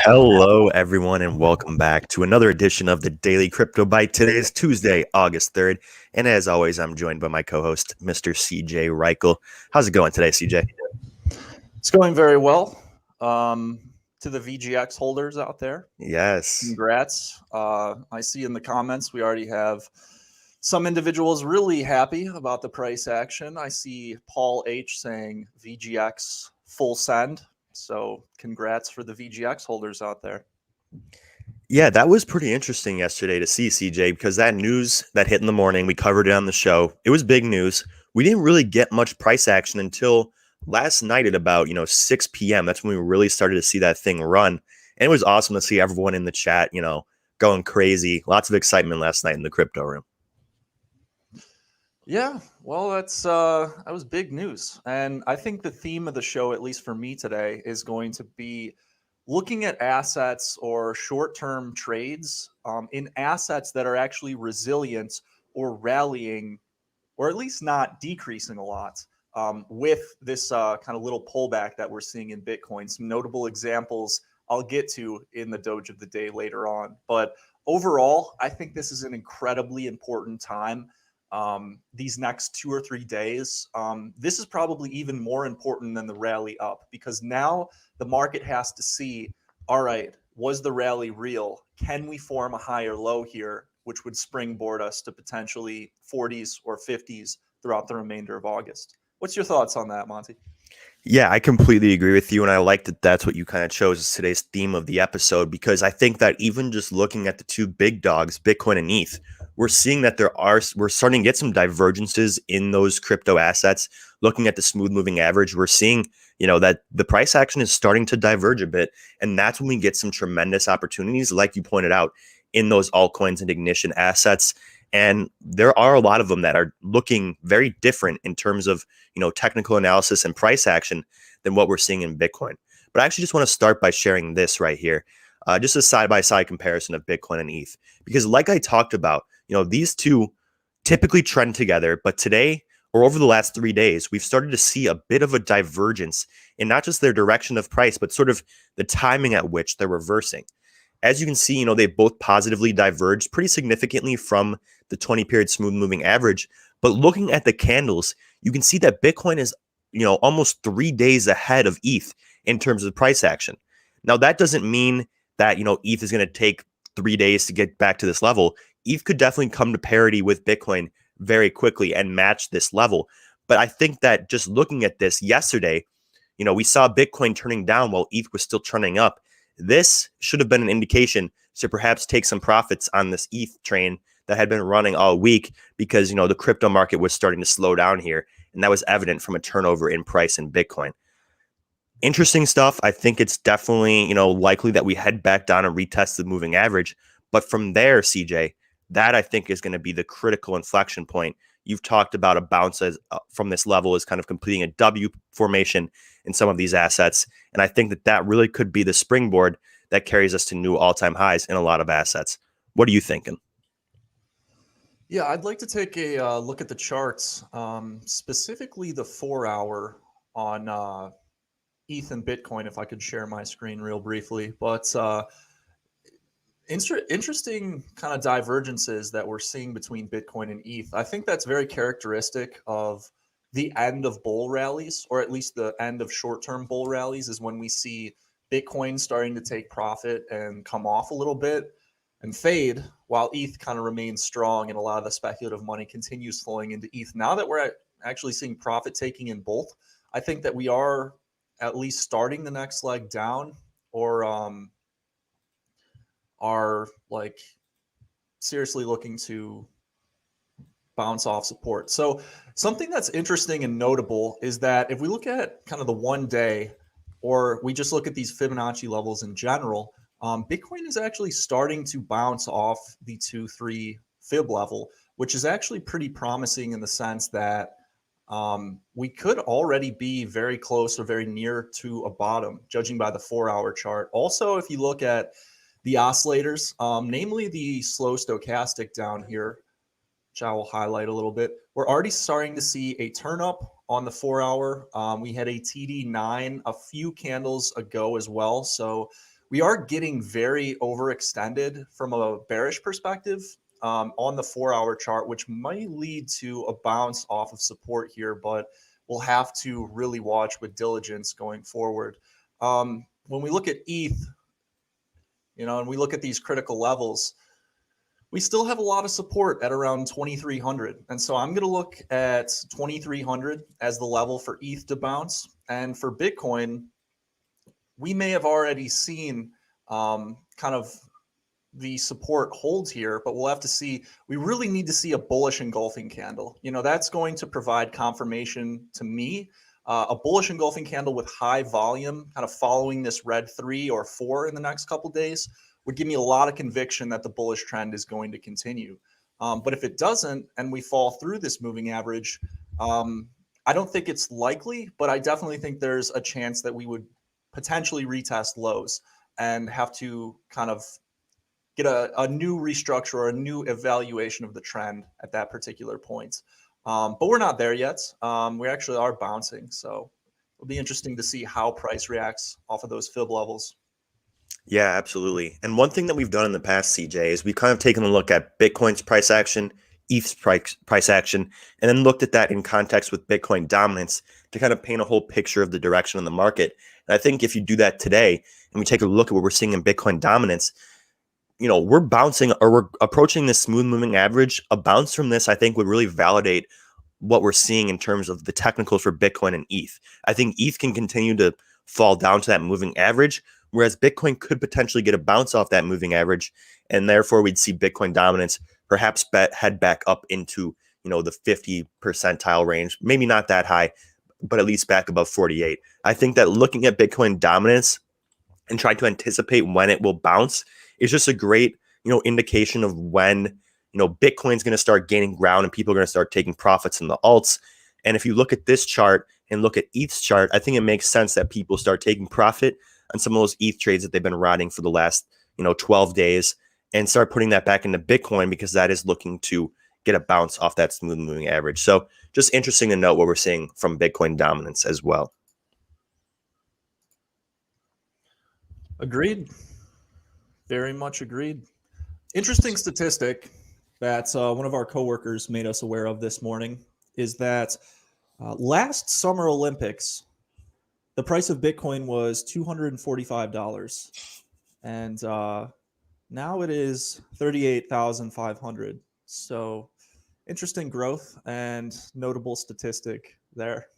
Hello, everyone, and welcome back to another edition of the Daily Crypto Byte. Today is Tuesday, August 3rd, and as always, I'm joined by my co-host, Mr. CJ Reichel. How's it going today, CJ? It's going very well. To the VGX holders out there, Yes. congrats. I see in the comments we already have some individuals really happy about the price action. I see Paul H saying VGX full send. So congrats for the VGX holders out there. Yeah, that was pretty interesting yesterday to see, CJ, because that news that hit in the morning, we covered it on the show. It was big news. We didn't really get much price action until last night at about, 6 p.m. That's when we really started to see that thing run. And it was awesome to see everyone in the chat, going crazy. Lots of excitement last night in the crypto room. Yeah, well, that was big news, and I think the theme of the show, at least for me today, is going to be looking at assets or short-term trades in assets that are actually resilient or rallying, or at least not decreasing a lot with this kind of little pullback that we're seeing in Bitcoin. Some notable examples I'll get to in the Doge of the day later on, but overall, I think this is an incredibly important time these next 2 or 3 days. This is probably even more important than the rally up because now the market has to see, all right, was the rally real? Can we form a higher low here, which would springboard us to potentially 40s or 50s throughout the remainder of August? What's your thoughts on that, Monty? Yeah, I completely agree with you. And I like that that's what you kind of chose as today's theme of the episode, because I think that even just looking at the two big dogs, Bitcoin and ETH, we're seeing that we're starting to get some divergences in those crypto assets. Looking at the smooth moving average, we're seeing, that the price action is starting to diverge a bit. And that's when we get some tremendous opportunities, like you pointed out, in those altcoins and ignition assets. And there are a lot of them that are looking very different in terms of, technical analysis and price action than what we're seeing in Bitcoin. But I actually just want to start by sharing this right here, just a side-by-side comparison of Bitcoin and ETH. Because like I talked about, these two typically trend together, but today or over the last 3 days, we've started to see a bit of a divergence in not just their direction of price, but sort of the timing at which they're reversing. As you can see, they both positively diverged pretty significantly from the 20-period smooth moving average. But looking at the candles, you can see that Bitcoin is, almost 3 days ahead of ETH in terms of price action. Now, that doesn't mean that, ETH is going to take 3 days to get back to this level. ETH could definitely come to parity with Bitcoin very quickly and match this level. But I think that just looking at this yesterday, we saw Bitcoin turning down while ETH was still trending up. This should have been an indication to perhaps take some profits on this ETH train that had been running all week because, the crypto market was starting to slow down here. And that was evident from a turnover in price in Bitcoin. Interesting stuff. I think it's definitely, likely that we head back down and retest the moving average. But from there, CJ, that I think is going to be the critical inflection point. You've talked about a bounce from this level as kind of completing a W formation in some of these assets. And I think that really could be the springboard that carries us to new all-time highs in a lot of assets. What are you thinking? Yeah, I'd like to take a look at the charts, specifically the 4 hour on ETH and Bitcoin, if I could share my screen real briefly. But interesting kind of divergences that we're seeing between Bitcoin and ETH. I think that's very characteristic of the end of bull rallies, or at least the end of short-term bull rallies, is when we see Bitcoin starting to take profit and come off a little bit and fade, while ETH kind of remains strong and a lot of the speculative money continues flowing into ETH. Now that we're actually seeing profit taking in both, I think that we are at least starting the next leg down, or are like seriously looking to bounce off support. So something that's interesting and notable is that if we look at kind of the 1 day, or we just look at these Fibonacci levels in general, Bitcoin is actually starting to bounce off the 2-3 fib level, which is actually pretty promising in the sense that we could already be very close or very near to a bottom, judging by the 4 hour chart. Also, if you look at the oscillators, namely the slow stochastic down here, which I will highlight a little bit, we're already starting to see a turn up on the 4 hour. We had a TD9 a few candles ago as well. So we are getting very overextended from a bearish perspective on the 4-hour chart, which might lead to a bounce off of support here, but we'll have to really watch with diligence going forward. When we look at ETH, and we look at these critical levels, we still have a lot of support at around 2,300. And so I'm going to look at 2,300 as the level for ETH to bounce. And for Bitcoin, we may have already seen kind of the support hold here, but we'll have to see. We really need to see a bullish engulfing candle. That's going to provide confirmation to me. A bullish engulfing candle with high volume, kind of following this red 3 or 4 in the next couple of days, would give me a lot of conviction that the bullish trend is going to continue. But if it doesn't, and we fall through this moving average, I don't think it's likely, but I definitely think there's a chance that we would potentially retest lows and have to kind of get a new restructure or a new evaluation of the trend at that particular point. But we're not there yet. We actually are bouncing. So it'll be interesting to see how price reacts off of those fib levels. Yeah, absolutely. And one thing that we've done in the past, CJ, is we've kind of taken a look at Bitcoin's price action, ETH's price action, and then looked at that in context with Bitcoin dominance to kind of paint a whole picture of the direction of the market. And I think if you do that today and we take a look at what we're seeing in Bitcoin dominance, we're bouncing or we're approaching this smooth moving average. A bounce from this, I think, would really validate what we're seeing in terms of the technicals for Bitcoin and ETH. I think ETH can continue to fall down to that moving average, whereas Bitcoin could potentially get a bounce off that moving average, and therefore we'd see Bitcoin dominance perhaps head back up into the 50 percentile range, maybe not that high, but at least back above 48. I think that looking at Bitcoin dominance and trying to anticipate when it will bounce is just a great indication of when Bitcoin's going to start gaining ground and people are going to start taking profits in the alts. And if you look at this chart and look at ETH's chart, I think it makes sense that people start taking profit on some of those ETH trades that they've been riding for the last 12 days and start putting that back into Bitcoin, because that is looking to get a bounce off that smooth moving average. So just interesting to note what we're seeing from Bitcoin dominance as well. Agreed. Very much agreed. Interesting statistic that one of our coworkers made us aware of this morning is that last Summer Olympics, the price of Bitcoin was $245, and now it is $38,500. So interesting growth and notable statistic there.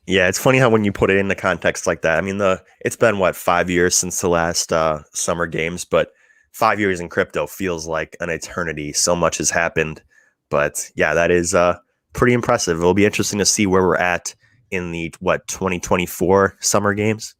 Yeah, it's funny how when you put it into context like that, I mean, it's been 5 years since the last Summer Games, but 5 years in crypto feels like an eternity. So much has happened, but yeah, that is pretty impressive. It'll be interesting to see where we're at in the 2024 Summer Games.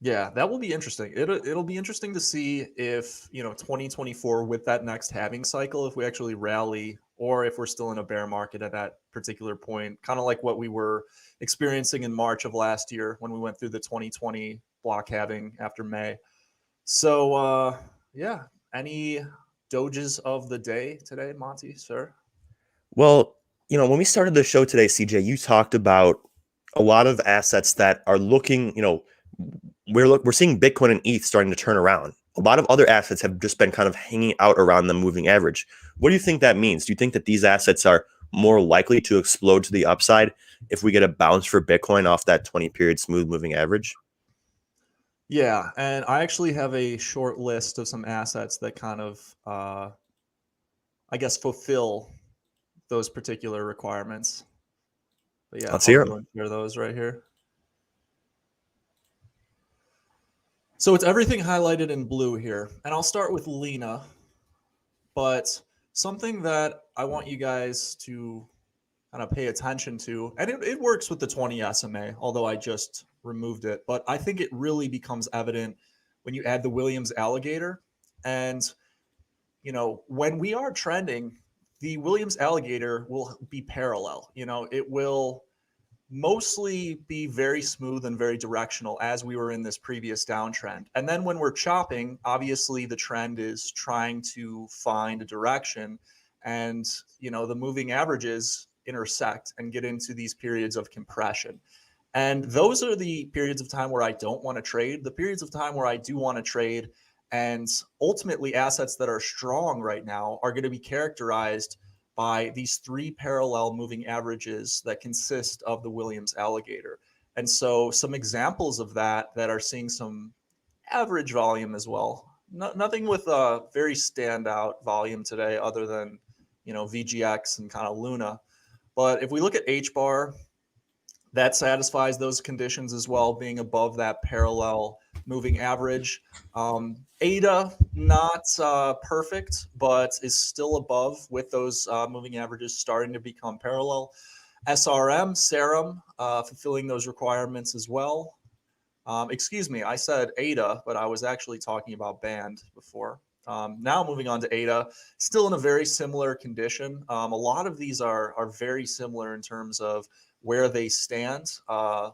Yeah, that will be interesting. It'll be interesting to see if 2024 with that next halving cycle, if we actually rally or if we're still in a bear market at that particular point, kind of like what we were experiencing in March of last year when we went through the 2020 block halving after May. So yeah, any doges of the day today, Monty, sir? Well, when we started the show today, CJ, you talked about a lot of assets that are looking, we're seeing Bitcoin and ETH starting to turn around. A lot of other assets have just been kind of hanging out around the moving average. What do you think that means? Do you think that these assets are more likely to explode to the upside if we get a bounce for Bitcoin off that 20-period smooth moving average? Yeah, and I actually have a short list of some assets that kind of, I guess, fulfill those particular requirements. But yeah, Let's I'll hear go them. and share those right here. So it's everything highlighted in blue here. And I'll start with Lena, but something that I want you guys to kind of pay attention to, and it works with the 20 SMA, although I just removed it, but I think it really becomes evident when you add the Williams alligator. And, when we are trending, the Williams alligator will be parallel. It will mostly be very smooth and very directional as we were in this previous downtrend. And then when we're chopping, obviously the trend is trying to find a direction, and the moving averages intersect and get into these periods of compression. And those are the periods of time where I don't want to trade. The periods of time where I do want to trade, and ultimately assets that are strong right now are going to be characterized by these three parallel moving averages that consist of the Williams alligator. And so some examples of that are seeing some average volume as well. Nothing with a very standout volume today other than, VGX and kind of Luna. But if we look at H bar, that satisfies those conditions as well, being above that parallel moving average. ADA, not perfect, but is still above with those moving averages starting to become parallel. SRM, Serum, fulfilling those requirements as well. Excuse me, I said ADA, but I was actually talking about band before. Now moving on to ADA, still in a very similar condition. A lot of these are very similar in terms of where they stand.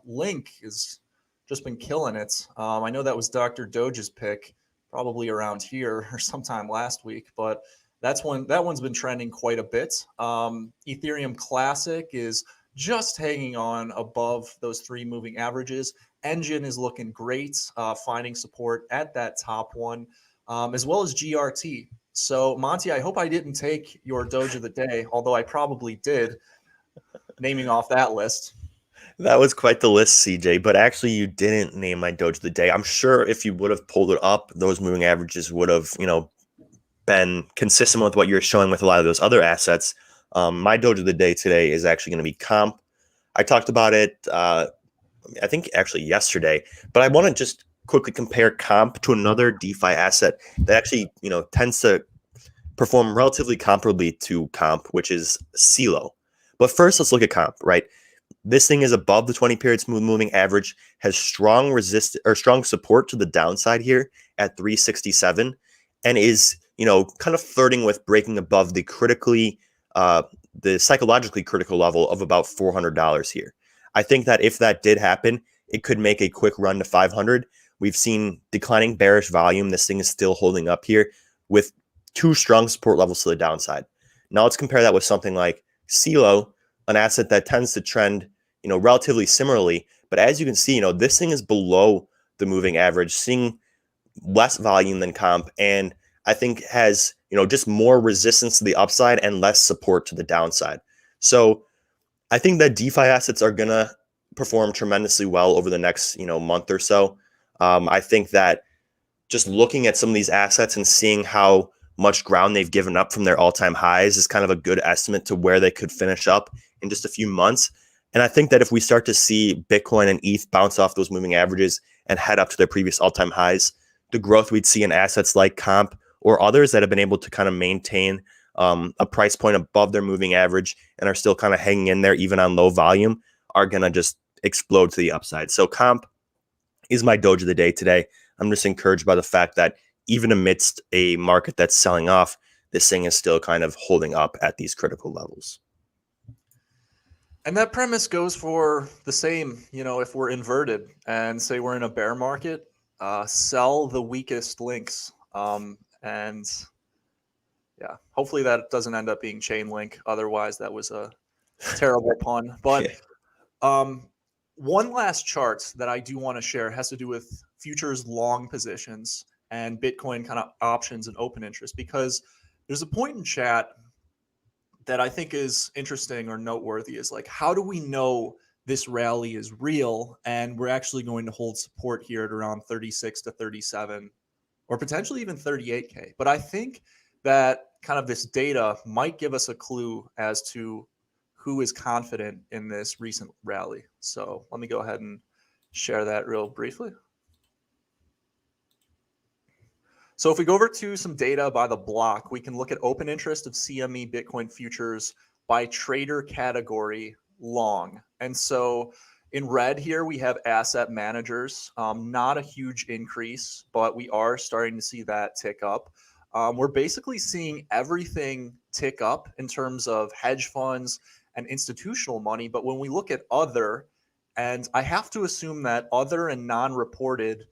Link has just been killing it. I know that was Dr. Doge's pick, probably around here or sometime last week, but that one's been trending quite a bit. Ethereum Classic is just hanging on above those three moving averages. Engine is looking great, finding support at that top one, as well as GRT. So, Monty, I hope I didn't take your Doge of the day, although I probably did, naming off that list. That was quite the list, CJ, but actually you didn't name my Doge of the day. I'm sure if you would have pulled it up, those moving averages would have, been consistent with what you're showing with a lot of those other assets. My Doge of the day today is actually going to be comp. I talked about it, I think actually yesterday, but I want to just quickly compare comp to another DeFi asset that actually, tends to perform relatively comparably to comp, which is CeeLo. But first, let's look at comp, right? This thing is above the 20 period smooth moving average, has strong strong support to the downside here at 367, and is, kind of flirting with breaking above the psychologically critical level of about $400 here. I think that if that did happen, it could make a quick run to 500. We've seen declining bearish volume. This thing is still holding up here with two strong support levels to the downside. Now let's compare that with something like CeeLo, an asset that tends to trend, relatively similarly. But as you can see, this thing is below the moving average, seeing less volume than comp, and I think has, just more resistance to the upside and less support to the downside. So I think that DeFi assets are going to perform tremendously well over the next, month or so. I think that just looking at some of these assets and seeing how much ground they've given up from their all-time highs is kind of a good estimate to where they could finish up in just a few months. And I think that if we start to see Bitcoin and ETH bounce off those moving averages and head up to their previous all-time highs, the growth we'd see in assets like comp or others that have been able to kind of maintain a price point above their moving average and are still kind of hanging in there even on low volume are going to just explode to the upside. So comp is my Doge of the day today. I'm just encouraged by the fact that even amidst a market that's selling off, this thing is still kind of holding up at these critical levels. And that premise goes for the same, if we're inverted and say we're in a bear market, sell the weakest links. And yeah, hopefully that doesn't end up being Chainlink. Otherwise, that was a terrible pun. But one last chart that I do want to share has to do with futures long positions and Bitcoin kind of options and open interest, because there's a point in chat that I think is interesting or noteworthy is like, how do we know this rally is real and we're actually going to hold support here at around 36 to 37 or potentially even 38K? But I think that kind of this data might give us a clue as to who is confident in this recent rally. So let me go ahead and share that real briefly. So if we go over to some data by the block, we can look at open interest of CME Bitcoin futures by trader category long. And so in red here, we have asset managers, not a huge increase, but we are starting to see that tick up. We're basically seeing everything tick up in terms of hedge funds and institutional money. But when we look at other, and I have to assume that other and non-reported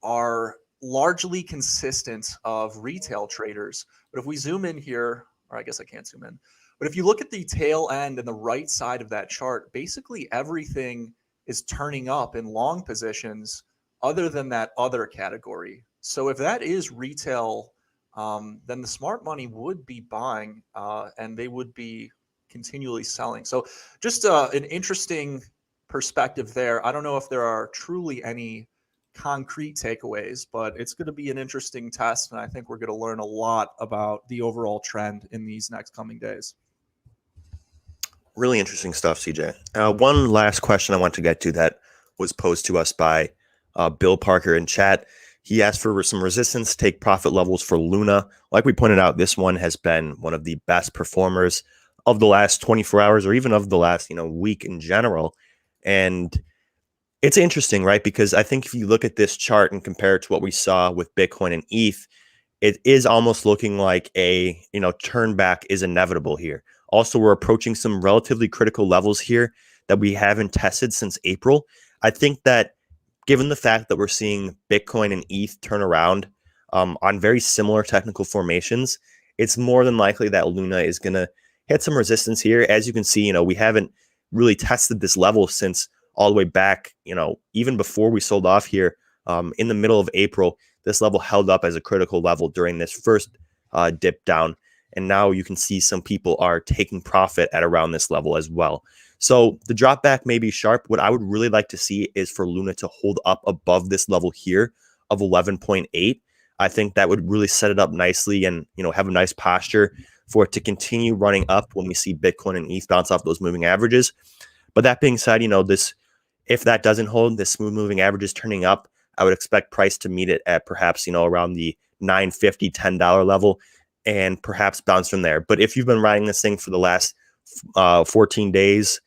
are largely consistent of retail traders. But if we zoom in here, or I guess I can't zoom in, but if you look at the tail end and the right side of that chart, basically everything is turning up in long positions other than that other category. So if that is retail, then the smart money would be buying and they would be continually selling. So just an interesting perspective there. I don't know if there are truly any concrete takeaways, but it's going to be an interesting test. And I think we're going to learn a lot about the overall trend in these next coming days. Really interesting stuff, CJ. One last question I want to get to that was posed to us by Bill Parker in chat. He asked for some resistance, take profit levels for Luna. Like we pointed out, this one has been one of the best performers of the last 24 hours or even of the last, week in general. And it's interesting, right? Because I think if you look at this chart and compare it to what we saw with Bitcoin and ETH, it is almost looking like a, turn back is inevitable here. Also, we're approaching some relatively critical levels here that we haven't tested since April. I think that given the fact that we're seeing Bitcoin and ETH turn around on very similar technical formations, it's more than likely that Luna is going to hit some resistance here. As you can see, we haven't really tested this level since all the way back, even before we sold off here in the middle of April. This level held up as a critical level during this first dip down. And now you can see some people are taking profit at around this level as well. So the drop back may be sharp. What I would really like to see is for Luna to hold up above this level here of 11.8. I think that would really set it up nicely and, have a nice posture for it to continue running up when we see Bitcoin and ETH bounce off those moving averages. But that being said, if that doesn't hold, this smooth moving average is turning up, I would expect price to meet it at perhaps, around the $9.50, $10 level and perhaps bounce from there. But if you've been riding this thing for the last 14 days,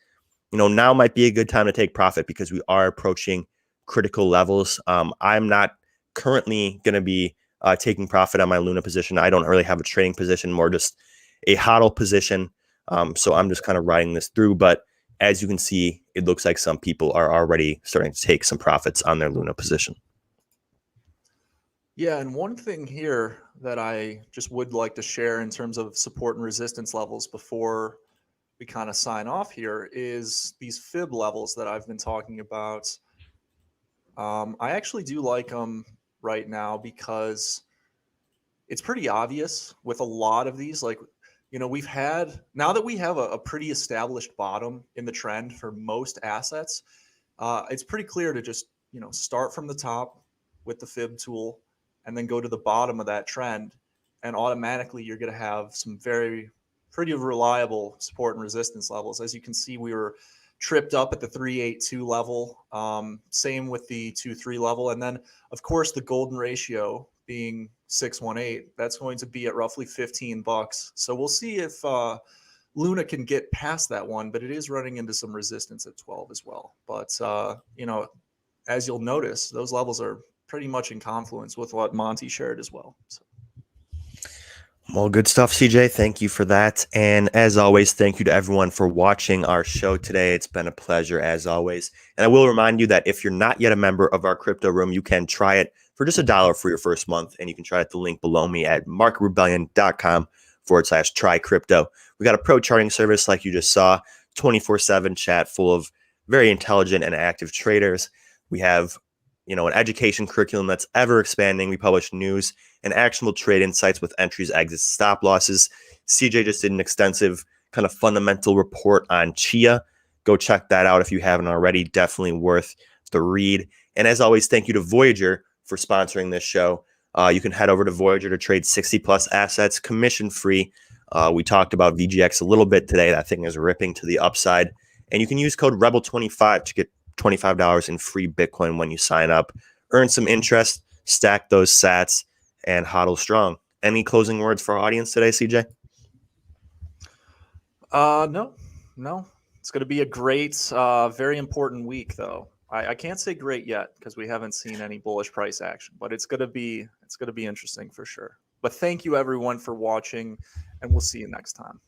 now might be a good time to take profit because we are approaching critical levels. I'm not currently going to be taking profit on my Luna position. I don't really have a trading position, more just a hodl position. So I'm just kind of riding this through. But as you can see, it looks like some people are already starting to take some profits on their Luna position. Yeah, and one thing here that I just would like to share in terms of support and resistance levels before we kind of sign off here is these fib levels that I've been talking about. I actually do like them right now because it's pretty obvious with a lot of these. Like, we've had, now that we have a pretty established bottom in the trend for most assets, it's pretty clear to just, start from the top with the fib tool and then go to the bottom of that trend. And automatically you're going to have some pretty reliable support and resistance levels. As you can see, we were tripped up at the 382 level. Same with the 23 level. And then, of course, the golden ratio being 618, that's going to be at roughly $15. So we'll see if Luna can get past that one, but it is running into some resistance at 12 as well. But, as you'll notice, those levels are pretty much in confluence with what Monty shared as well. So. Well, good stuff, CJ. Thank you for that. And as always, thank you to everyone for watching our show today. It's been a pleasure as always. And I will remind you that if you're not yet a member of our crypto room, you can try it for just $1 for your first month. And you can try it at the link below me at markrebellion.com/try crypto. We got a pro charting service like you just saw, 24/7 chat full of very intelligent and active traders. We have an education curriculum that's ever expanding. We publish news and actionable trade insights with entries, exits, stop losses. CJ just did an extensive kind of fundamental report on Chia. Go check that out if you haven't already. Definitely worth the read. And as always, thank you to Voyager for sponsoring this show. You can head over to Voyager to trade 60 plus assets commission free. We talked about VGX a little bit today. That thing is ripping to the upside. And you can use code REBEL25 to get $25 in free Bitcoin when you sign up. Earn some interest, stack those sats, and hodl strong. Any closing words for our audience today, CJ? No. It's going to be a great, very important week, though. I can't say great yet because we haven't seen any bullish price action, but it's going to be interesting for sure. But thank you everyone for watching, and we'll see you next time.